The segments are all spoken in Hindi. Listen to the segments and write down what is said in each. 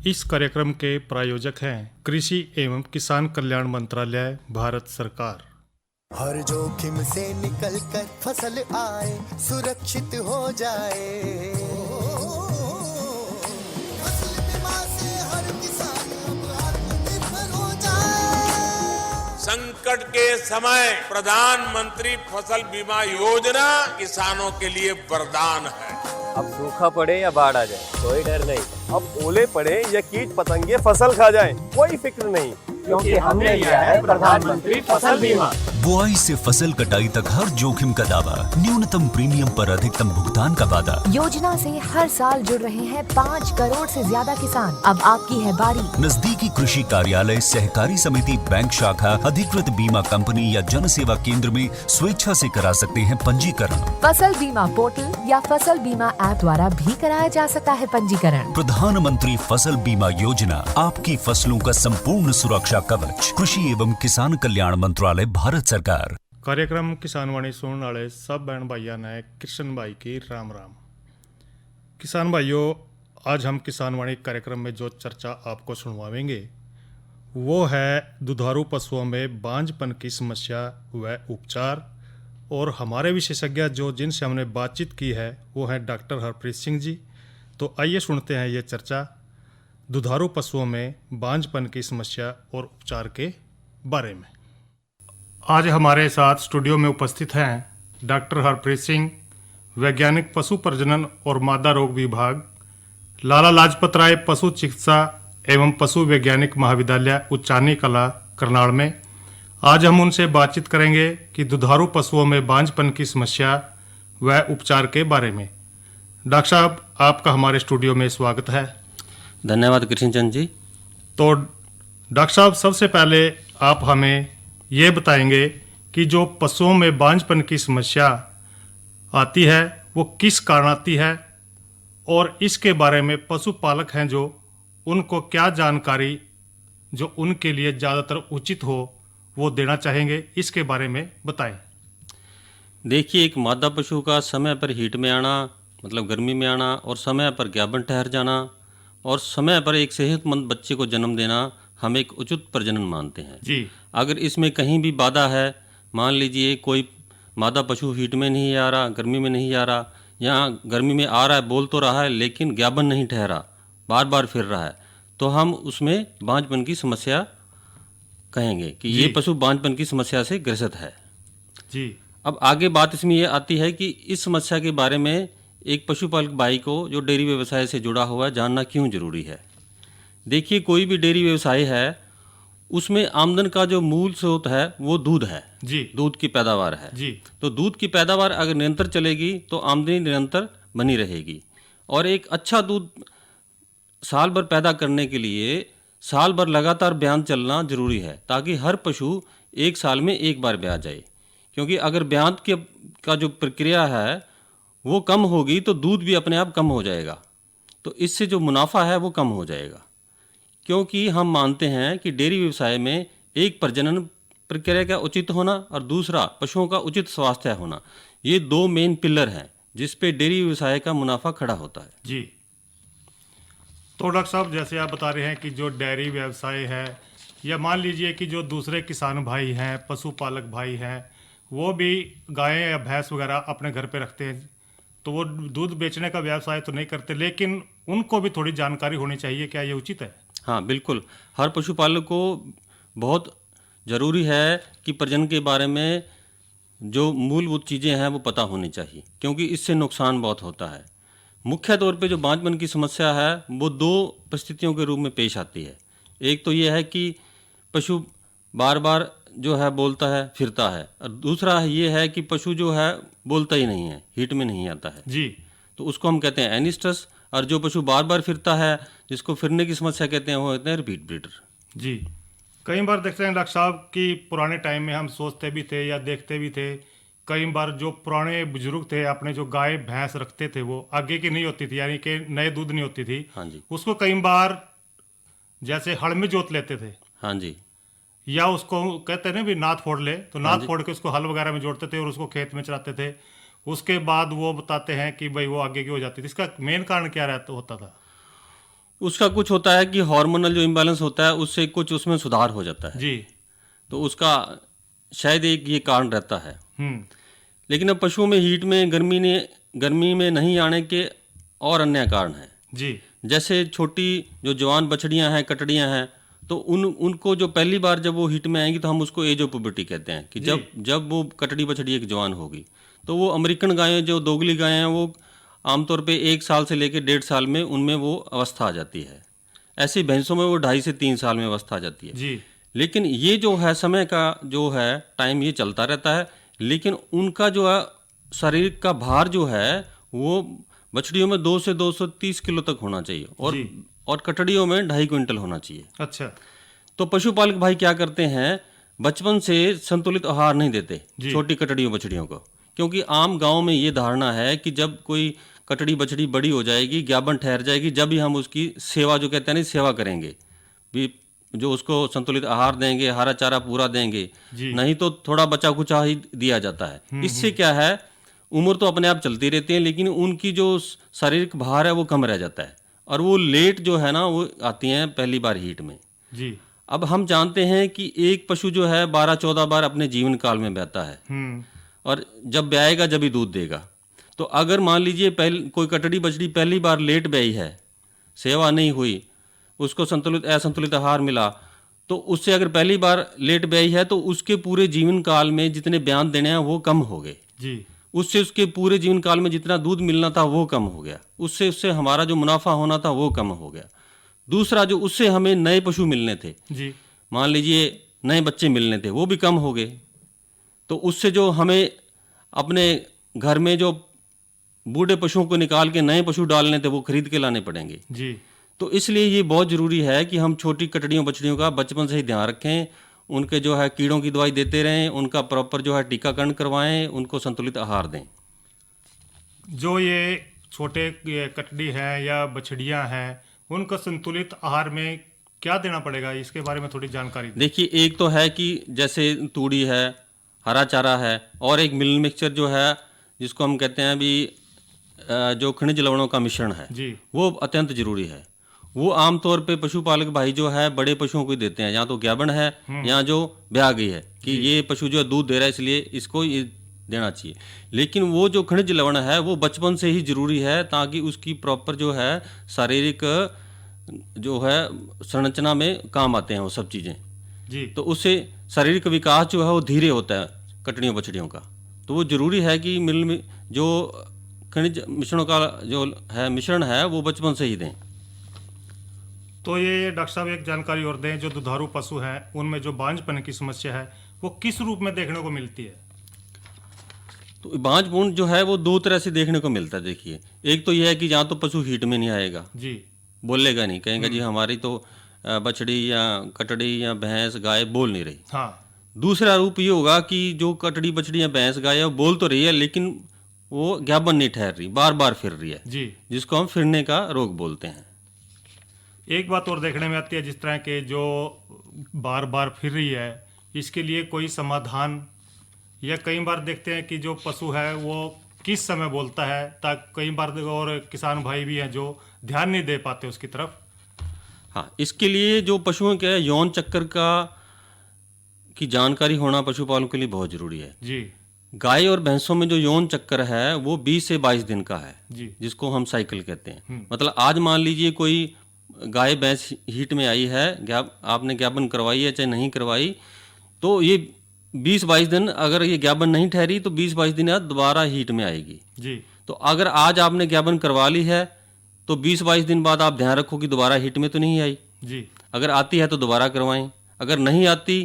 इस कार्यक्रम के प्रायोजक हैं कृषि एवं किसान कल्याण मंत्रालय, भारत सरकार। हर जोखिम से निकल कर फसल आए, सुरक्षित हो जाए। फसल बीमा से हर किसान अब आत्मनिर्भर हो जाए। संकट के समय प्रधानमंत्री फसल बीमा योजना किसानों के लिए वरदान है। अब सूखा पड़े या बाढ़ आ जाए, कोई डर नहीं। अब ओले पड़े या कीट पतंगे फसल खा जाए, कोई फिक्र नहीं, क्योंकि हमने लिया है प्रधानमंत्री फसल बीमा। बुआई से फसल कटाई तक हर जोखिम का दावा, न्यूनतम प्रीमियम पर अधिकतम भुगतान का वादा। योजना से हर साल जुड़ रहे हैं 5 करोड़ से ज्यादा किसान। अब आपकी है बारी। नजदीकी कृषि कार्यालय, सहकारी समिति, बैंक शाखा, अधिकृत बीमा कंपनी या जन सेवा केंद्र में स्वेच्छा से करा सकते हैं पंजीकरण। फसल बीमा पोर्टल या फसल बीमा ऐप द्वारा भी कराया जा सकता है पंजीकरण। प्रधानमंत्री फसल बीमा योजना, आपकी फसलों का संपूर्ण सुरक्षा कवच। कृषि एवं किसान कल्याण मंत्रालय, भारत सरकार। कार्यक्रम किसानवाणी सुनने वाले सब बहन भाइयों ने कृष्ण भाई की राम राम। किसान भाइयों, आज हम किसानवाणी कार्यक्रम में जो चर्चा आपको सुनवाएंगे वो है दुधारू पशुओं में बांझपन की समस्या व उपचार। और हमारे विशेषज्ञ जो जिनसे हमने बातचीत की है वो हैं डॉक्टर हरप्रीत सिंह जी। तो आइए सुनते हैं ये चर्चा दुधारू पशुओं में बांझपन की समस्या और उपचार के बारे में। आज हमारे साथ स्टूडियो में उपस्थित हैं डॉक्टर हरप्रीत सिंह, वैज्ञानिक पशु प्रजनन और मादा रोग विभाग, लाला लाजपत राय पशु चिकित्सा एवं पशु वैज्ञानिक महाविद्यालय, उच्चानी कला, करनाल में। आज हम उनसे बातचीत करेंगे कि दुधारू पशुओं में बांझपन की समस्या व उपचार के बारे में। डॉक्टर साहब, आपका हमारे स्टूडियो में स्वागत है। धन्यवाद कृष्णचंद जी। तो डॉक्टर साहब, सबसे पहले आप हमें ये बताएंगे कि जो पशुओं में बांझपन की समस्या आती है वो किस कारण आती है, और इसके बारे में पशुपालक हैं जो उनको क्या जानकारी जो उनके लिए ज़्यादातर उचित हो वो देना चाहेंगे, इसके बारे में बताएं। देखिए, एक मादा पशु का समय पर हीट में आना, मतलब गर्मी में आना, और समय पर गाभिन ठहर जाना और समय पर एक सेहतमंद बच्चे को जन्म देना हम एक उचित प्रजनन मानते हैं जी। अगर इसमें कहीं भी बाधा है, मान लीजिए कोई मादा पशु हीट में नहीं आ रहा, गर्मी में नहीं आ रहा, या गर्मी में आ रहा है, बोल तो रहा है लेकिन गाभिन नहीं ठहरा, बार बार फिर रहा है, तो हम उसमें बांझपन की समस्या कहेंगे कि ये पशु बांझपन की समस्या से ग्रसित है जी। अब आगे बात इसमें यह आती है कि इस समस्या के बारे में एक पशुपालक भाई को जो डेयरी व्यवसाय से जुड़ा हुआ है जानना क्यों जरूरी है। देखिए, कोई भी डेयरी व्यवसाय है उसमें आमदन का जो मूल स्रोत है वो दूध है जी। दूध की पैदावार है जी। तो दूध की पैदावार अगर निरंतर चलेगी तो आमदनी निरंतर बनी रहेगी। और एक अच्छा दूध साल भर पैदा करने के लिए साल भर लगातार ब्यान चलना जरूरी है, ताकि हर पशु एक साल में एक बार ब्याह जाए। क्योंकि अगर ब्यान का जो प्रक्रिया है वो कम होगी तो दूध भी अपने आप कम हो जाएगा, तो इससे जो मुनाफा है वो कम हो जाएगा। क्योंकि हम मानते हैं कि डेयरी व्यवसाय में एक प्रजनन प्रक्रिया का उचित होना और दूसरा पशुओं का उचित स्वास्थ्य होना, ये 2 मेन पिलर हैं जिस पे डेयरी व्यवसाय का मुनाफा खड़ा होता है जी। तो डॉक्टर साहब, जैसे आप बता रहे हैं कि जो डेयरी व्यवसाय है, या मान लीजिए कि जो दूसरे किसान भाई हैं, पशुपालक भाई हैं, वो भी गायें या भैंस वगैरह अपने घर पे रखते हैं, तो वो दूध बेचने का व्यवसाय तो नहीं करते, लेकिन उनको भी थोड़ी जानकारी होनी चाहिए। क्या ये उचित है? हाँ बिल्कुल, हर पशुपालक को बहुत ज़रूरी है कि प्रजनन के बारे में जो मूलभूत चीज़ें हैं वो पता होनी चाहिए, क्योंकि इससे नुकसान बहुत होता है। मुख्य तौर पे जो बांझपन की समस्या है वो 2 परिस्थितियों के रूप में पेश आती है। एक तो ये है कि पशु बार बार जो है बोलता है, फिरता है, और दूसरा ये है कि पशु जो है बोलता ही नहीं है, हीट में नहीं आता है जी। तो उसको हम कहते हैं एनिस्टस। और जो पशु बार बार फिरता है, जिसको फिरने की समस्या कहते हैं, वो कहते हैं रिपीट ब्रीडर जी। कई बार देखते हैं डॉक्टर साहब कि पुराने टाइम में हम सोचते भी थे या देखते भी थे, कई बार जो पुराने बुजुर्ग थे अपने जो गाय भैंस रखते थे वो आगे की नहीं होती थी, यानी कि नए दूध नहीं होती थी। हाँ जी। उसको कई बार जैसे हल में जोत लेते थे। हाँ जी। या उसको कहते हैं ना भी नाथ फोड़ ले, तो नाथ फोड़ के उसको हल वगैरह में जोड़ते थे और उसको खेत में चलाते थे। उसके बाद वो बताते हैं कि भाई वो आगे की हो जाती थी। इसका मेन कारण क्या रहता होता था? उसका कुछ होता है कि हार्मोनल जो इम्बैलेंस होता है उससे कुछ उसमें सुधार हो जाता है, जी। तो उसका शायद एक ये कारण रहता है। हम्म। लेकिन अब पशुओं में हीट में गर्मी में नहीं आने के और अन्य कारण हैं। जी। जैसे छोटी जो जवान बछड़ियां हैं, कटड़ियां हैं, तो उनको जो पहली बार जब वो हीट में आएंगी तो हम उसको एज ऑफ पुबर्टी कहते हैं कि जब वो कटड़ी बछड़ी एक जवान होगी, तो वो अमेरिकन गायें जो दोगली गायें हैं वो आमतौर पे 1 साल से लेकर 1.5 साल में उनमें वो अवस्था आ जाती है। ऐसी भैंसों में वो 2.5 से 3 साल में अवस्था आ जाती है। जी। लेकिन ये जो है समय का जो है टाइम ये चलता रहता है, लेकिन उनका जो है शरीर का भार जो है वो बछड़ियों में 2 से 230 किलो तक होना चाहिए और कटड़ियों में 2.5 क्विंटल होना चाहिए। अच्छा। तो पशुपालक भाई क्या करते हैं, बचपन से संतुलित आहार नहीं देते छोटी कटड़ियों बछड़ियों को, क्योंकि आम गांव में ये धारणा है कि जब कोई कटड़ी बछड़ी बड़ी हो जाएगी, ज्ञापन ठहर जाएगी, जब ही हम उसकी सेवा जो कहते हैं ना सेवा करेंगे, भी जो उसको संतुलित आहार देंगे, हरा चारा पूरा देंगे, नहीं तो थोड़ा बचा कुचा ही दिया जाता है। इससे क्या है, उम्र तो अपने आप चलती रहती है, लेकिन उनकी जो शारीरिक भार है वो कम रह जाता है और वो लेट जो है ना वो आती हैं पहली बार हीट में। जी। अब हम जानते हैं कि एक पशु जो है 12-14 बार अपने जीवन काल में बहता है और जब ब्याएगा जब ही दूध देगा। तो अगर मान लीजिए कोई कटड़ी बछड़ी पहली बार लेट ब्याई है, सेवा नहीं हुई, उसको असंतुलित आहार मिला, तो उससे अगर पहली बार लेट ब्याई है तो उसके पूरे जीवन काल में जितने बयान देने हैं वो कम हो गए। जी। उससे उसके पूरे जीवन काल में जितना दूध मिलना था वो कम हो गया, उससे हमारा जो मुनाफा होना था वो कम हो गया। दूसरा जो उससे हमें नए पशु मिलने थे, जी, मान लीजिए नए बच्चे मिलने थे, वो भी कम हो गए। तो उससे जो हमें अपने घर में जो बूढ़े पशुओं को निकाल के नए पशु डालने थे वो खरीद के लाने पड़ेंगे। जी। तो इसलिए ये बहुत ज़रूरी है कि हम छोटी कटड़ियों बछड़ियों का बचपन से ही ध्यान रखें, उनके जो है कीड़ों की दवाई देते रहें, उनका प्रॉपर जो है टीकाकरण करवाएं, उनको संतुलित आहार दें। जो ये छोटे ये कटड़ी हैं या बछड़ियां हैं, उनको संतुलित आहार में क्या देना पड़ेगा, इसके बारे में थोड़ी जानकारी दें। देखिए, एक तो है कि जैसे तूड़ी है, हरा चारा है, और एक मिल मिक्सचर जो है जिसको हम कहते हैं अभी जो खनिज लवणों का मिश्रण है जी, वो अत्यंत जरूरी है। वो आमतौर पे पशुपालक भाई जो है बड़े पशुओं को ही देते हैं, या तो गाभिन है या जो ब्याह गई है कि ये पशु जो है दूध दे रहा है इसलिए इसको ये देना चाहिए। लेकिन वो जो खनिज लवण है वो बचपन से ही जरूरी है, ताकि उसकी प्रॉपर जो है शारीरिक जो है संरचना में काम आते हैं वो सब चीज़ें जी। तो उससे शारीरिक विकास जो है वो धीरे होता है कटड़ियों बछड़ियों का। तो वो जरूरी है कि मिल में जो खनिज मिश्रणों का जो है मिश्रण है वो बचपन से ही दें। तो ये डॉक्टर साहब एक जानकारी और दें, जो दुधारू पशु हैं उनमें जो बांझपन की समस्या है वो किस रूप में देखने को मिलती है? तो बांझपन जो है वो 2 तरह से देखने को मिलता है। देखिए, एक तो यह है कि जहाँ तो पशु हीट में नहीं आएगा, जी, बोलेगा नहीं, कहेगा जी हमारी तो बछड़ी या कटड़ी या भैंस गाय बोल नहीं रही। हाँ। दूसरा रूप ये होगा कि जो कटड़ी बछड़ी या भैंस गाय है वो बोल तो रही है लेकिन वो ज्ञापन नहीं ठहर रही, बार बार फिर रही है, जी, जिसको हम फिरने का रोग बोलते हैं। एक बात और देखने में आती है, जिस तरह के जो बार बार फिर रही है, इसके लिए कोई समाधान, या कई बार देखते हैं कि जो पशु है वो किस समय बोलता है, ताकि कई बार और किसान भाई भी हैं जो ध्यान नहीं दे पाते उसकी तरफ। हाँ, इसके लिए जो पशुओं के यौन चक्कर की जानकारी होना पशुपालन के लिए बहुत जरूरी है। जी, गाय और भैंसों में जो यौन चक्कर है वो 20 से 22 दिन का है, जी, जिसको हम साइकिल कहते हैं। मतलब आज मान लीजिए कोई गाय भैंस हीट में आई है, आपने ज्ञापन करवाई है चाहे नहीं करवाई, तो ये 20-22 दिन अगर ये ज्ञापन नहीं ठहरी तो 20-22 दिन बाद दोबारा हीट में आएगी। जी। तो अगर आज आपने ज्ञापन करवा ली है तो 20-22 दिन बाद आप ध्यान रखो कि दोबारा हीट में तो नहीं आई। जी। अगर आती है तो दोबारा करवाएं, अगर नहीं आती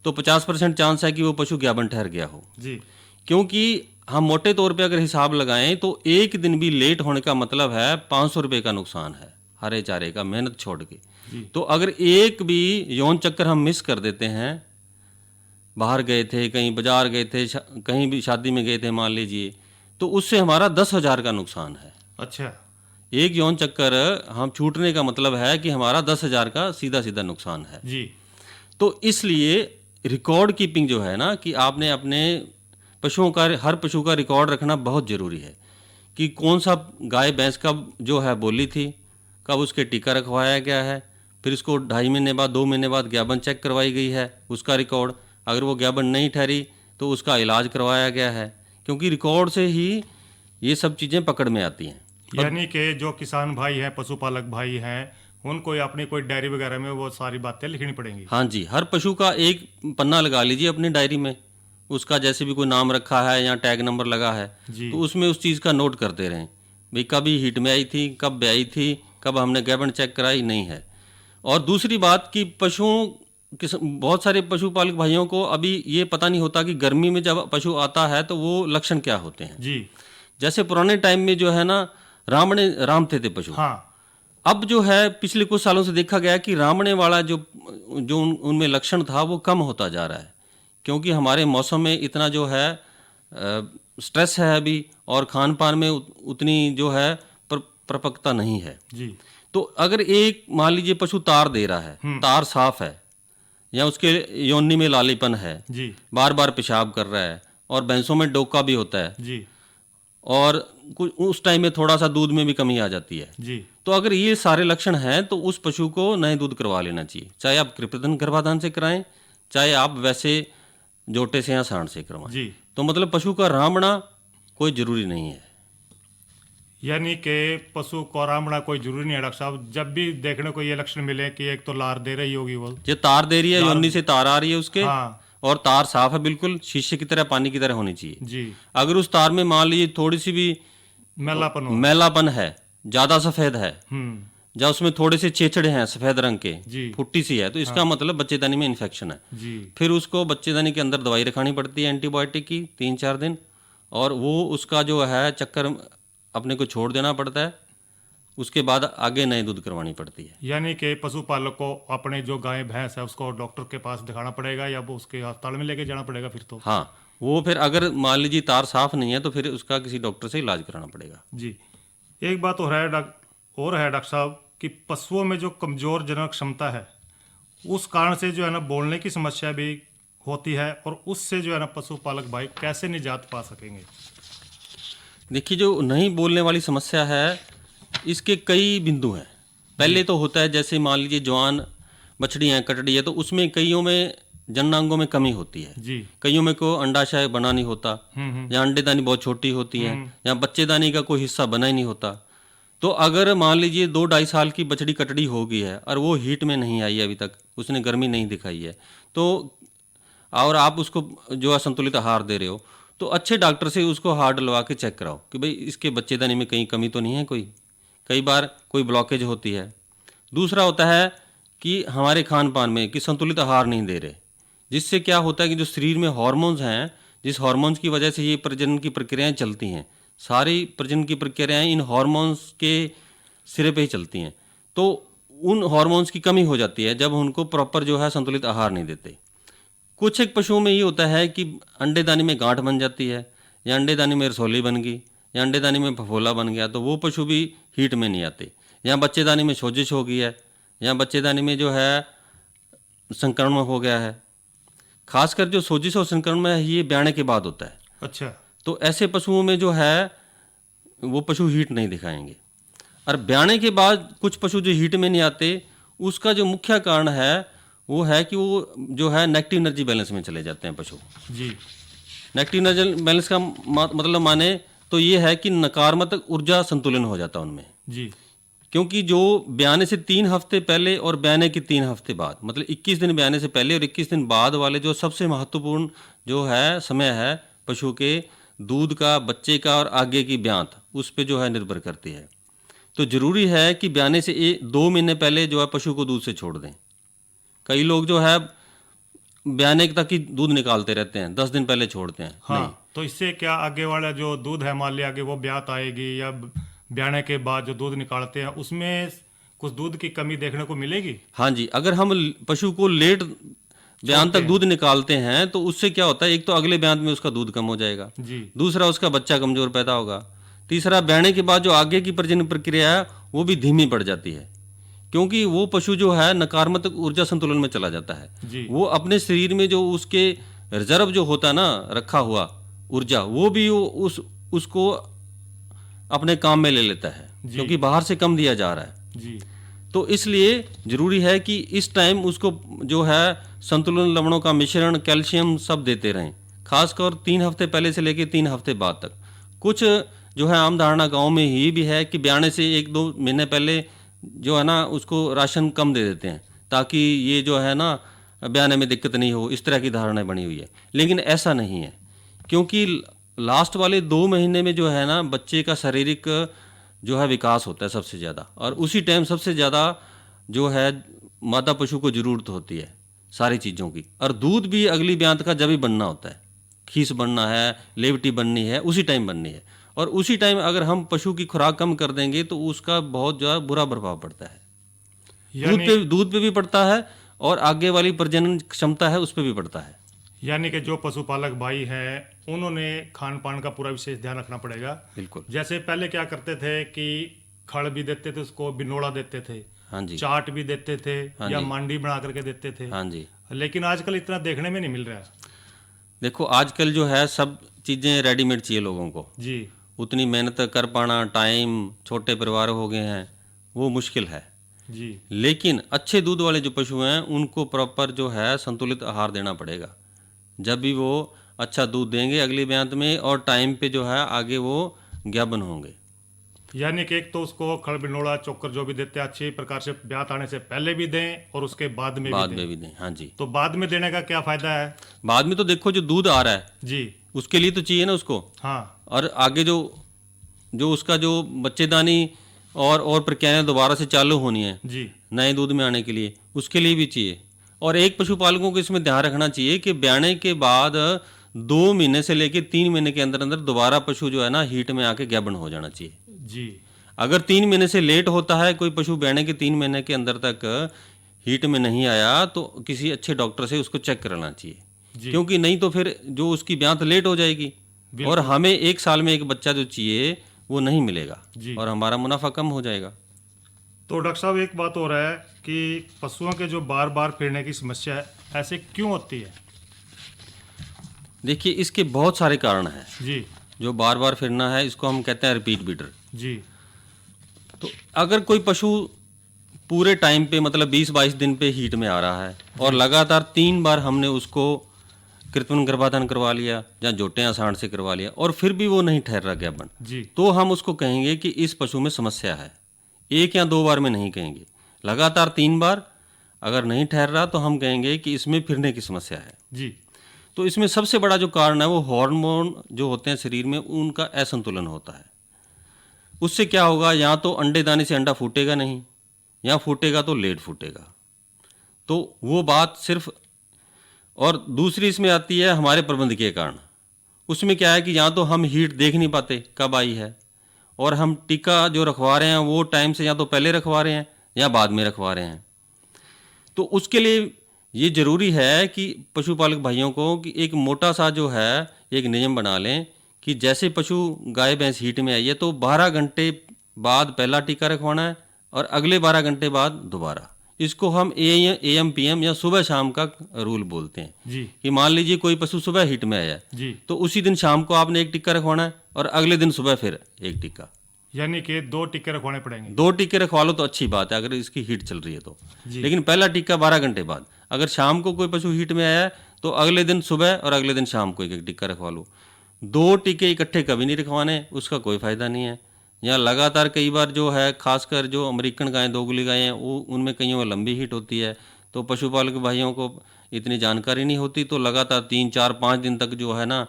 तो 50% चांस है कि वो पशु ज्ञापन ठहर गया हो। जी। क्योंकि हम मोटे तौर पे अगर हिसाब लगाएं तो एक दिन भी लेट होने का मतलब है 500 रुपये का नुकसान है हरे चारे का, मेहनत छोड़ के। तो अगर एक भी यौन चक्कर हम मिस कर देते हैं, बाहर गए थे, कहीं बाजार गए थे, कहीं भी शादी में गए थे मान लीजिए, तो उससे हमारा 10,000 का नुकसान है। अच्छा। एक यौन चक्कर हम छूटने का मतलब है कि हमारा 10,000 का सीधा सीधा नुकसान है। जी। तो इसलिए रिकॉर्ड कीपिंग जो है ना, कि आपने अपने पशुओं का, हर पशु का रिकॉर्ड रखना बहुत ज़रूरी है कि कौन सा गाय भैंस कब जो है बोली थी, कब उसके टीका रखवाया गया है, फिर इसको 2.5 महीने बाद 2 महीने बाद ग्याबन चेक करवाई गई है, उसका रिकॉर्ड, अगर वो ग्याबन नहीं ठहरी तो उसका इलाज करवाया गया है, क्योंकि रिकॉर्ड से ही ये सब चीज़ें पकड़ में आती हैं। यानी कि जो किसान भाई हैं, पशुपालक भाई हैं, उनको अपनी कोई डायरी वगैरह में वो सारी बातें लिखनी पड़ेंगी। हाँ जी, हर पशु का एक पन्ना लगा लीजिए अपनी डायरी में, उसका जैसे भी कोई नाम रखा है या टैग नंबर लगा है जी। तो उसमें उस चीज़ का नोट करते रहें, भाई कभी हीट में आई थी, कब ब्याई थी, कब हमने गैबन चेक कराई नहीं है। और दूसरी बात कि बहुत सारे पशुपालक भाइयों को अभी ये पता नहीं होता कि गर्मी में जब पशु आता है तो वो लक्षण क्या होते हैं जी। जैसे पुराने टाइम में जो है ना राम थे पशु। हाँ। अब जो है पिछले कुछ सालों से देखा गया कि रामणे वाला जो उनमें लक्षण था वो कम होता जा रहा है, क्योंकि हमारे मौसम में इतना जो है स्ट्रेस है अभी, और खान पान में उतनी जो है परिपक्वता नहीं है जी। तो अगर एक मान लीजिए पशु तार दे रहा है, तार साफ है, या उसके योनि में लालीपन है जी। बार बार पेशाब कर रहा है, और भैंसों में डोका भी होता है जी। और कुछ उस टाइम में थोड़ा सा दूध में भी कमी आ जाती है जी। तो अगर ये सारे लक्षण हैं तो उस पशु को नए दूध करवा लेना चाहिए, चाहे आप कृत्रिम गर्भाधान से कराएं, चाहे आप वैसे जोटे से या सांड से करवाएं। जी। तो मतलब पशु का रामना कोई जरूरी नहीं है। यानी कि पशु को रामड़ा कोई जरूरी नहीं है डॉक्टर साहब, जब भी देखने को ये लक्षण मिले कि एक तो लार दे रही होगी वो, ये तार दे रही है, योनि से तार आ रही है उसके, हाँ। और तार साफ है, बिल्कुल शीशे की तरह पानी की तरह होनी चाहिए जी। अगर उस तार में मान लीजिए थोड़ी सी भी मैलापन है, ज्यादा सफेद है, या उसमें थोड़े से चेचड़े हैं सफेद रंग के, फुट्टी सी है, तो इसका मतलब बच्चेदानी में इन्फेक्शन है जी। फिर उसको बच्चेदानी के अंदर दवाई रखानी पड़ती है एंटीबायोटिक की 3-4 दिन, और वो उसका जो है चक्कर अपने को छोड़ देना पड़ता है, उसके बाद आगे नए दूध करवानी पड़ती है। यानी कि पशुपालक को अपने जो गाय भैंस है उसको डॉक्टर के पास दिखाना पड़ेगा या वो उसके अस्पताल में लेके जाना पड़ेगा फिर तो? हाँ, वो फिर अगर मान लीजिए तार साफ नहीं है तो फिर उसका किसी डॉक्टर से इलाज कराना पड़ेगा। जी। एक बात और है डॉक्टर साहब कि पशुओं में जो कमजोर जनक क्षमता है उस कारण से जो है ना बोलने की समस्या भी होती है, और उससे जो है ना पशुपालक भाई कैसे निजात पा सकेंगे? देखिए, जो नहीं बोलने वाली समस्या है इसके कई बिंदु हैं। पहले तो होता है जैसे मान लीजिए जवान बछड़ी है, कटड़ी है, तो उसमें कईयों में जननांगों में कमी होती है जी। कईयों में को अंडाशय बना नहीं होता, या अंडेदानी बहुत छोटी होती है, या बच्चेदानी का कोई हिस्सा बना ही नहीं होता। तो अगर मान लीजिए 2-2.5 साल की बछड़ी कटड़ी हो गई है और वो हीट में नहीं आई है अभी तक, उसने गर्मी नहीं दिखाई है, तो और आप उसको जो है संतुलित आहार दे रहे हो, तो अच्छे डॉक्टर से उसको हार डलवा के चेक कराओ कि भाई इसके बच्चेदानी में कहीं कमी तो नहीं है, कई बार कोई ब्लॉकेज होती है। दूसरा होता है कि हमारे खान पान में कि संतुलित आहार नहीं दे रहे, जिससे क्या होता है कि जो शरीर में हार्मोन्स हैं, जिस हार्मोन्स की वजह से ये प्रजनन की प्रक्रियाएं चलती हैं, सारी प्रजनन की प्रक्रियाएं इन हार्मोन्स के सिरे पे ही चलती हैं, तो उन हार्मोन्स की कमी हो जाती है जब उनको प्रॉपर जो है संतुलित आहार नहीं देते। कुछ एक पशुओं में ये होता है कि अंडेदानी में गांठ बन जाती है, या अंडेदानी में रसौली बन गई, या अंडेदानी में फफोला बन गया, तो वो पशु भी हीट में नहीं आते। या बच्चेदानी में सोजिश हो गई है, या बच्चेदानी में जो है संक्रमण हो गया है। खासकर जो सोजिश और संक्रमण है ये ब्याने के बाद होता है। अच्छा। तो ऐसे पशुओं में जो है वो पशु हीट नहीं दिखाएंगे। और ब्याने के बाद कुछ पशु जो हीट में नहीं आते, उसका जो मुख्य कारण है वो है कि वो जो है नेगेटिव एनर्जी बैलेंस में चले जाते हैं पशु। जी। नेगेटिव एनर्जी बैलेंस का मतलब माने तो ये है कि नकारात्मक ऊर्जा संतुलन हो जाता है उनमें। जी। क्योंकि जो ब्याने से 3 हफ्ते पहले और ब्याने के 3 हफ्ते बाद, मतलब 21 दिन ब्याने से पहले और 21 दिन बाद वाले जो सबसे महत्वपूर्ण जो है समय है पशु के दूध का, बच्चे का और आगे की ब्यांत, उस पे जो है निर्भर करती है। तो जरूरी है कि ब्याने से 2 महीने पहले जो है पशु को दूध से छोड़ दें। कई लोग जो है ब्याने तक ही दूध निकालते रहते हैं, 10 दिन पहले छोड़ते हैं। हाँ, नहीं। तो इससे क्या आगे वाला जो दूध है मान लिया आगे वो ब्यात आएगी या ब्याने के बाद जो दूध निकालते हैं उसमें कुछ दूध की कमी देखने को मिलेगी? हाँ जी, अगर हम पशु को लेट ब्यान तक दूध निकालते हैं तो उससे क्या होता है, एक तो अगले ब्यान में उसका दूध कम हो जाएगा जी। दूसरा उसका बच्चा कमजोर पैदा होगा, तीसरा ब्याने के बाद जो आगे की प्रजनन प्रक्रिया है वो भी धीमी पड़ जाती है, क्योंकि वो पशु जो है नकारात्मक ऊर्जा संतुलन में चला जाता है जी। वो अपने शरीर में जो उसके रिजर्व जो होता है ना रखा हुआ ऊर्जा, वो भी उसको अपने काम में ले लेता है, क्योंकि बाहर से कम दिया जा रहा है। जी तो इसलिए ज़रूरी है कि इस टाइम उसको जो है संतुलन लवणों का मिश्रण, कैल्शियम सब देते रहें, खासकर 3 हफ्ते पहले से लेकर 3 हफ्ते बाद तक। कुछ जो है आम धारणा गांव में ये भी है कि ब्याने से 1-2 महीने पहले जो है ना उसको राशन कम दे देते हैं ताकि ये जो है ना ब्याने में दिक्कत नहीं हो, इस तरह की धारणा बनी हुई है। लेकिन ऐसा नहीं है, क्योंकि लास्ट वाले 2 महीने में जो है ना बच्चे का शारीरिक जो है विकास होता है सबसे ज़्यादा, और उसी टाइम सबसे ज़्यादा जो है माता पशु को ज़रूरत होती है सारी चीज़ों की। और दूध भी अगली ब्यांत का जब ही बनना होता है, खीस बनना है, लेवटी बननी है, उसी टाइम बननी है। और उसी टाइम अगर हम पशु की खुराक कम कर देंगे तो उसका बहुत ज़्यादा बुरा प्रभाव पड़ता है। दूध पे भी पड़ता है और आगे वाली प्रजनन क्षमता है उस पर भी पड़ता है। यानी कि जो पशुपालक भाई हैं उन्होंने खान पान का पूरा विशेष ध्यान रखना पड़ेगा। बिल्कुल। जैसे पहले क्या करते थे कि खड़ भी देते थे, उसको बिनोड़ा देते थे, हाँ जी, चाट भी देते थे, हाँ या जी, मांडी बना करके देते थे। हाँ जी। लेकिन आजकल इतना देखने में नहीं मिल रहा। देखो आजकल जो है सब चीज़ें रेडीमेड चाहिए लोगों को, जी उतनी मेहनत कर पाना, टाइम, छोटे परिवार हो गए हैं, वो मुश्किल है। जी लेकिन अच्छे दूध वाले जो पशु हैं उनको प्रॉपर जो है संतुलित आहार देना पड़ेगा, जब भी वो अच्छा दूध देंगे अगली ब्यांत में, और टाइम पे जो है आगे वो ज्ञापन होंगे। यानी कि एक तो उसको खड़ बिनोड़ा चोकर जो भी देते हैं अच्छी प्रकार से ब्यात आने से पहले भी दें और उसके बाद में भी दें। हाँ जी। तो बाद में देने का क्या फायदा है? बाद में तो देखो जो दूध आ रहा है जी उसके लिए तो चाहिए ना उसको। हाँ। और आगे जो उसका जो बच्चेदानी और प्रक्रियाएं दोबारा से चालू होनी है जी नए दूध में आने के लिए, उसके लिए भी चाहिए। और एक पशुपालकों को इसमें ध्यान रखना चाहिए कि ब्याने के बाद 2 महीने से लेकर 3 महीने के अंदर अंदर दोबारा पशु जो है ना हीट में आके ज्ञापन हो जाना चाहिए। जी अगर 3 महीने से लेट होता है कोई पशु, ब्याने के 3 महीने के अंदर तक हीट में नहीं आया, तो किसी अच्छे डॉक्टर से उसको चेक कराना चाहिए, क्योंकि नहीं तो फिर जो उसकी ब्यांत लेट हो जाएगी और हमें 1 साल में एक बच्चा जो चाहिए वो नहीं मिलेगा और हमारा मुनाफा कम हो जाएगा। तो डॉक्टर साहब एक बात हो रहा है कि पशुओं के जो बार बार फिरने की समस्या है ऐसे क्यों होती है? देखिए इसके बहुत सारे कारण हैं जी। जो बार बार फिरना है, इसको हम कहते हैं रिपीट बीटर। जी। तो अगर कोई पशु पूरे टाइम पे मतलब 20-22 दिन पे हीट में आ रहा है और लगातार 3 बार हमने उसको कृत्रिम गर्भाधान करवा लिया या जोटे या सांड से करवा लिया और फिर भी वो नहीं ठहर रहा ज्ञापन, तो हम उसको कहेंगे कि इस पशु में समस्या है। 1 या 2 बार में नहीं कहेंगे, लगातार 3 बार अगर नहीं ठहर रहा तो हम कहेंगे कि इसमें फिरने की समस्या है। जी। तो इसमें सबसे बड़ा जो कारण है वो हार्मोन जो होते हैं शरीर में उनका असंतुलन होता है। उससे क्या होगा, या तो अंडे दाने से अंडा फूटेगा नहीं, या फूटेगा तो लेट फूटेगा। तो वो बात सिर्फ, और दूसरी इसमें आती है हमारे प्रबंध के कारण। उसमें क्या है कि या तो हम हीट देख नहीं पाते कब आई है, और हम टीका जो रखवा रहे हैं वो टाइम से या तो पहले रखवा रहे हैं या बाद में रखवा रहे हैं। तो उसके लिए ये ज़रूरी है कि पशुपालक भाइयों को कि एक मोटा सा जो है एक नियम बना लें कि जैसे पशु गाय भैंस हीट में आई है तो 12 घंटे बाद पहला टीका रखवाना है और अगले 12 घंटे बाद दोबारा। इसको हम AM PM या सुबह शाम का रूल बोलते हैं जी। कि मान लीजिए कोई पशु सुबह हीट में आया है तो उसी दिन शाम को आपने 1 टीका रखवाना है और अगले दिन सुबह फिर 1 टीका, यानी कि 2 टीके रखवाने पड़ेंगे। 2 टीके रखवा लो तो अच्छी बात है अगर इसकी हीट चल रही है तो। लेकिन पहला टीका 12 घंटे बाद, अगर शाम को कोई पशु हीट में आया है तो अगले दिन सुबह और अगले दिन शाम को 1 टीका रखवा लो। 2 टीके इकट्ठे कभी नहीं रखवाने, उसका कोई फायदा नहीं है। या लगातार कई बार जो है खासकर जो अमेरिकन गायें, दोगली गायें हैं, वो उनमें कईयों में लंबी हीट होती है, तो पशुपालक भाइयों को इतनी जानकारी नहीं होती, तो लगातार 3, 4, 5 दिन तक जो है ना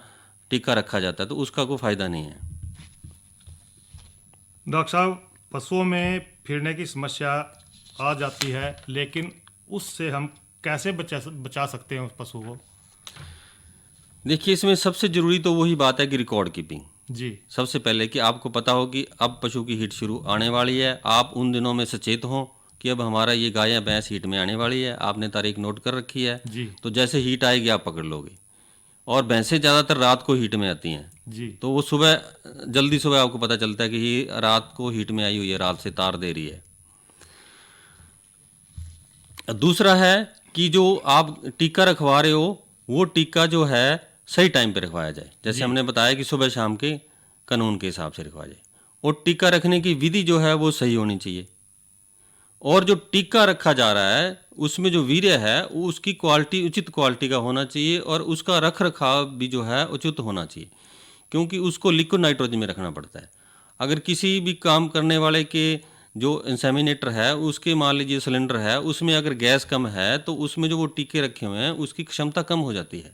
टीका रखा जाता है, तो उसका कोई फायदा नहीं है। डॉक्टर साहब, पशुओं में फिरने की समस्या आ जाती है, लेकिन उससे हम कैसे बचा सकते हैं उस पशु को? देखिए इसमें सबसे ज़रूरी तो वही बात है कि रिकॉर्ड कीपिंग। जी। सबसे पहले कि आपको पता हो कि अब पशु की हीट शुरू आने वाली है, आप उन दिनों में सचेत हों कि अब हमारा ये गाय या भैंस हीट में आने वाली है, आपने तारीख नोट कर रखी है जी। तो जैसे हीट आएगी आप पकड़ लोगे। और भैंसें ज़्यादातर रात को हीट में आती हैं जी। तो वो सुबह जल्दी सुबह आपको पता चलता है कि ये रात को हीट में आई हुई है, रात से तार दे रही है। दूसरा है कि जो आप टीका रखवा रहे हो वो टीका जो है सही टाइम पे रखवाया जाए, जैसे हमने बताया कि सुबह शाम के कानून के हिसाब से रखवाया जाए। और टीका रखने की विधि जो है वो सही होनी चाहिए। और जो टीका रखा जा रहा है उसमें जो वीर्य है वो उसकी क्वालिटी उचित क्वालिटी का होना चाहिए और उसका रख रखाव भी जो है उचित होना चाहिए, क्योंकि उसको लिक्विड नाइट्रोजन में रखना पड़ता है। अगर किसी भी काम करने वाले के जो इंसेमिनेटर है उसके मान लीजिए सिलेंडर है उसमें अगर गैस कम है तो उसमें जो वो टीके रखे हुए हैं उसकी क्षमता कम हो जाती है,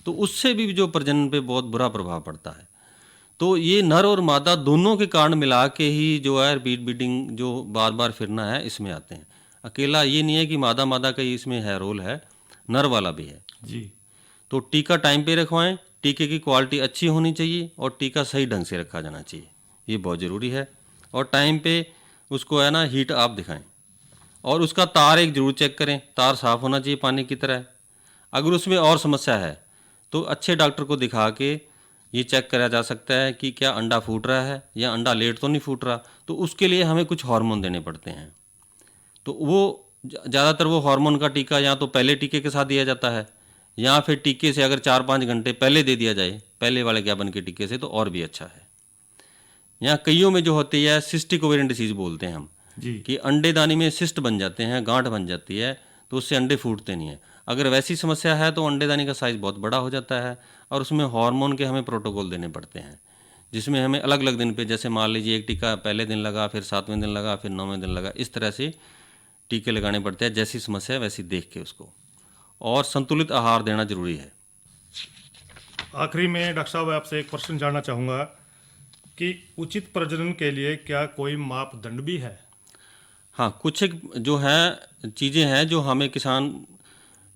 तो उससे भी जो प्रजनन पे बहुत बुरा प्रभाव पड़ता है। तो ये नर और मादा दोनों के कारण मिला के ही जो है रिपीट ब्रीडिंग जो बार बार फिरना है इसमें आते हैं। अकेला ये नहीं है कि मादा मादा का ही इसमें है रोल है, नर वाला भी है जी। तो टीका टाइम पे रखवाएं, टीके की क्वालिटी अच्छी होनी चाहिए और टीका सही ढंग से रखा जाना चाहिए, ये बहुत ज़रूरी है। और टाइम पे उसको है ना हीट आप दिखाएं और उसका तार एक ज़रूर चेक करें, तार साफ़ होना चाहिए पानी की तरह। अगर उसमें और समस्या है तो अच्छे डॉक्टर को दिखा के ये चेक करा जा सकता है कि क्या अंडा फूट रहा है या अंडा लेट तो नहीं फूट रहा, तो उसके लिए हमें कुछ हार्मोन देने पड़ते हैं। तो वो ज़्यादातर वो हार्मोन का टीका या तो पहले टीके के साथ दिया जाता है या फिर टीके से अगर 4-5 घंटे पहले दे दिया जाए पहले वाले ज्ञापन के टीके से तो और भी अच्छा है। यहाँ कईयों में जो होती है सिस्टिक ओवेरियन डिसीज बोलते हैं हम जी। कि अंडे दानी में सिस्ट बन जाते हैं, गांठ बन जाती है, तो उससे अंडे फूटते नहीं हैं। अगर वैसी समस्या है तो अंडे दानी का साइज़ बहुत बड़ा हो जाता है और उसमें हार्मोन के हमें प्रोटोकॉल देने पड़ते हैं, जिसमें हमें अलग अलग दिन पे, जैसे मान लीजिए एक टीका पहले दिन लगा, फिर 7वें दिन लगा, फिर 9वें दिन लगा, इस तरह से टीके लगाने पड़ते हैं। जैसी समस्या है वैसी देख के उसको, और संतुलित आहार देना जरूरी है। आखिरी में डॉक्टर साहब आपसे एक प्रश्न जानना चाहूँगा कि उचित प्रजनन के लिए क्या कोई मापदंड भी है? हाँ, कुछ एक जो है चीज़ें हैं जो हमें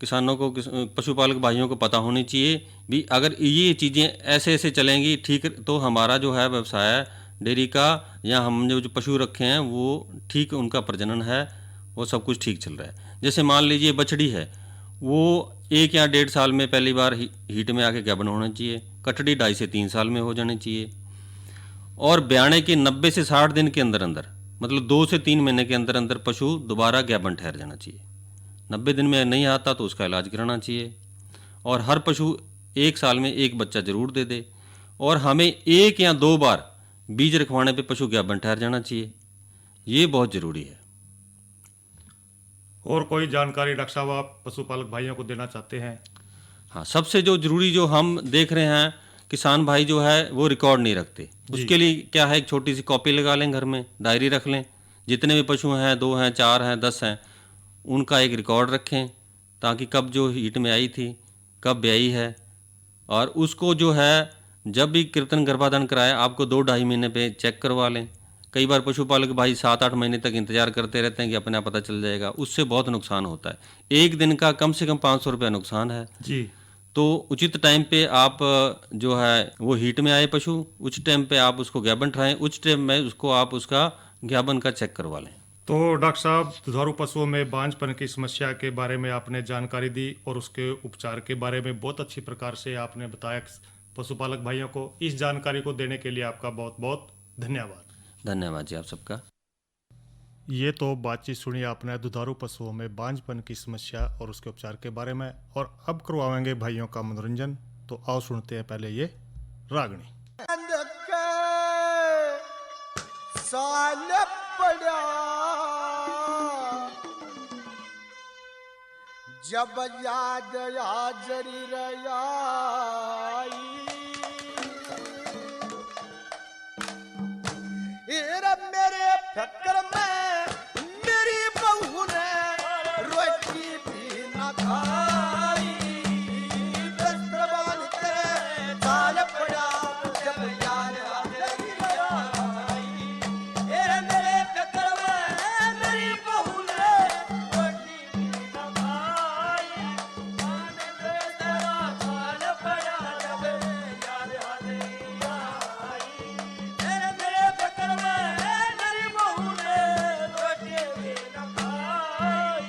किसानों को पशुपालक भाइयों को पता होनी चाहिए भी। अगर ये चीज़ें ऐसे ऐसे चलेंगी ठीक तो हमारा जो है व्यवसाय डेयरी का या हम जो पशु रखे हैं वो ठीक, उनका प्रजनन है वो सब कुछ ठीक चल रहा है। जैसे मान लीजिए बछड़ी है, वो 1 या 1.5 साल में पहली बार हीट में आके गाभिन होना चाहिए। कटड़ी 2.5 से 3 साल में हो जानी चाहिए और ब्याणे के 90 से 60 दिन के अंदर अंदर, मतलब 2 से 3 महीने के अंदर अंदर पशु दोबारा गाभिन ठहर जाना चाहिए। 90 दिन में नहीं आता तो उसका इलाज कराना चाहिए और हर पशु 1 साल में 1 बच्चा जरूर दे दे और हमें 1 या 2 बार बीज रखवाने पे पशु गाभिन ठहर जाना चाहिए, ये बहुत ज़रूरी है। और कोई जानकारी डॉक्टर साहब आप पशुपालक भाइयों को देना चाहते हैं? हाँ, सबसे जो ज़रूरी जो हम देख रहे हैं किसान भाई जो है वो रिकॉर्ड नहीं रखते। उसके लिए क्या है, एक छोटी सी कॉपी लगा लें, घर में डायरी रख लें, जितने भी पशु हैं 2 हैं 4 हैं 10 हैं उनका एक रिकॉर्ड रखें, ताकि कब जो हीट में आई थी, कब ब्याई है, और उसको जो है जब भी कृत्रिम गर्भाधान कराए आपको 2-2.5 महीने पे चेक करवा लें। कई बार पशुपालक भाई 7-8 महीने तक इंतजार करते रहते हैं कि अपने आप पता चल जाएगा, उससे बहुत नुकसान होता है। एक दिन का कम से कम 500 रुपया नुकसान है जी। तो उचित टाइम पे आप जो है वो हीट में आए पशु, उस टाइम पे आप उसको गाभिन ठहराएं, उस टाइम में उसको आप उसका गाभिन का चेक करवा लें। तो डॉक्टर साहब, दुधारू पशुओं में बांझपन की समस्या के बारे में आपने जानकारी दी और उसके उपचार के बारे में बहुत अच्छी प्रकार से आपने बताया पशुपालक भाइयों को। इस जानकारी को देने के लिए आपका बहुत बहुत धन्यवाद। धन्यवाद जी आप सबका। ये तो बातचीत सुनी आपने दुधारू पशुओं में बांझपन की समस्या और उसके उपचार के बारे में, और अब करवाएंगे भाइयों का मनोरंजन। तो आओ सुनते हैं पहले ये रागनी। साल पड़ा जब याद हाजरी रयाई, मेरे फकर में मेरी बहू ने रोटी भी न खाई। वस्त्र बांध कर साल पड़ा जब याद हाजरी रयाई, मेरे फकर में मेरी बहू ने रोटी भी न खाई। साल पड़ा जब याद हाजरी रयाई, मेरे फकर में मेरी बहू ने रोटी भी न खाई।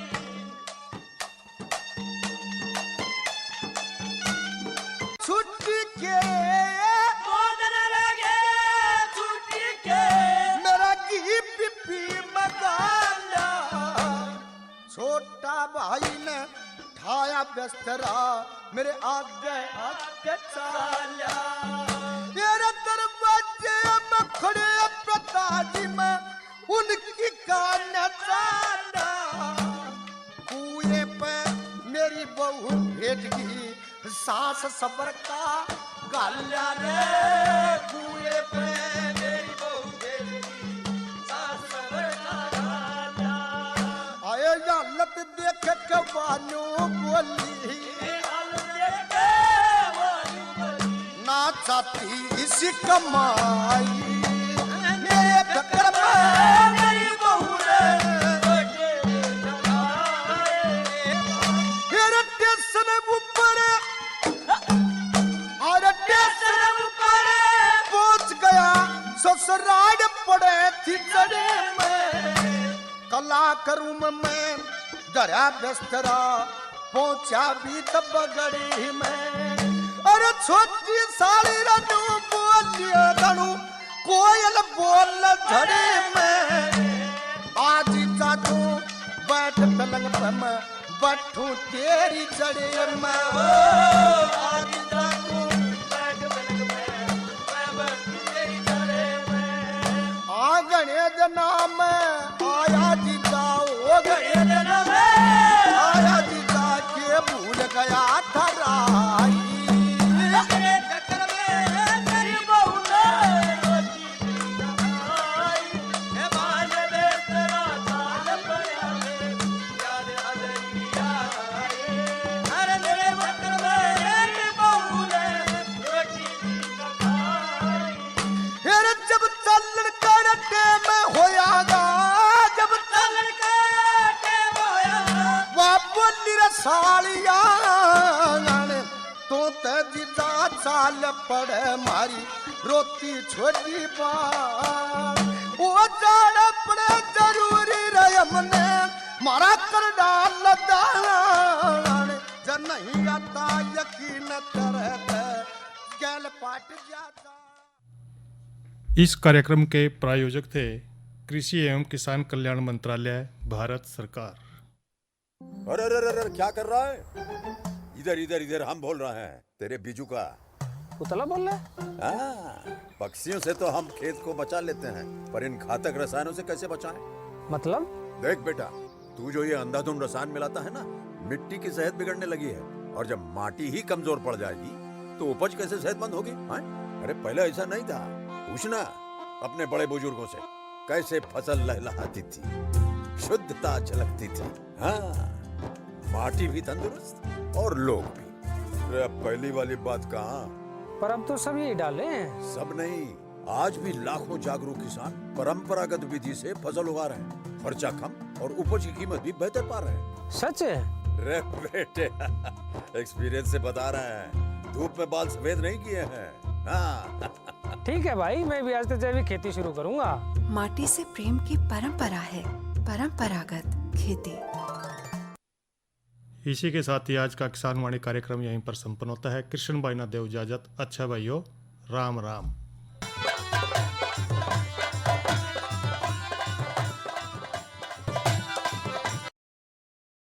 छुट्टी के बोलने लगे, छुट्टी के मेरा की पिपी मकाना। छोटा भाई ने ठाया बिस्तरा मेरे आगे आके चाला। मेरे दरवाजे में खड़े पिताजी में उनकी कान चाल पेट की सांस सबर का गाल्या रे कुएं पे मेरी बहू गेली सांस सबर का गाल्या। आए हालत देख के बानू बोली ना चाहती इसी कमाई मेरे टक्कर में मेरी बहू रे फिर स्टेशन ऊपर और स्टेशन ऊपर पहुंच गया ससुराल पड़े थी चढ़े में कला करूं मैं डरा बिस्तरा पहुंचा भी तब बगड़ी में अरे छोटी साड़ी रनू बोलियो धनू कोयल बोल झड़ी में आज चाचू बैठ पलंग पे मैं बैठू तेरी जड़े में आज चाचू बैठ पलंग पे मैं बैठू तेरी जड़े में आ गणेश नाम आया जी जाओ गणेश नाम आया जी जाके भूल गया था राई सालिया तो जिदा चाल पड़े मारी रोती छोटी बात वो जान पड़े जरूरी रहे हमने मारा कर डाल दान जब नहीं आता यकीन करते गैल पाट जाता। इस कार्यक्रम के प्रायोजक थे कृषि एवं किसान कल्याण मंत्रालय, भारत सरकार। अरे अरे अरे क्या कर रहा है? इधर इधर इधर हम बोल रहे हैं तेरे बीजू का। पुतला बोल रहा है? पक्षियों से तो हम खेत को बचा लेते हैं, पर इन घातक रसायनों से कैसे बचाएं? मतलब? देख बेटा, तू जो ये अंधाधुंध रसायन मिलाता है ना, मिट्टी की सेहत बिगड़ने लगी है। और जब माटी ही कमजोर पड़ जाएगी तो उपज कैसे सेहतमंद होगी? अरे पहले ऐसा नहीं था। पूछना अपने बड़े बुजुर्गों से, कैसे फसल लहलहाती थी, शुद्धता झलकती थी। हाँ, माटी भी तंदुरुस्त और लोग भी। अरे पहली वाली बात कहाँ? पर अब तो सब यही डाले हैं। सब नहीं, आज भी लाखों जागरूक किसान परंपरागत विधि से फसल उगा रहे हैं। खर्चा कम और उपज की कीमत भी बेहतर पा रहे हैं। सच है? रे बेटे, एक्सपीरियंस से बता रहे हैं, धूप में बाल सफेद नहीं किए हैं। हाँ। ठीक है भाई, मैं भी आज से जैविक खेती शुरू करूंगा। माटी से प्रेम की परंपरा है, परंपरागत खेती। इसी के साथ ही आज का किसान वाणी कार्यक्रम यहीं पर संपन्न होता है। कृष्ण भाई ना देव इजाजत। अच्छा भाइयों, राम राम।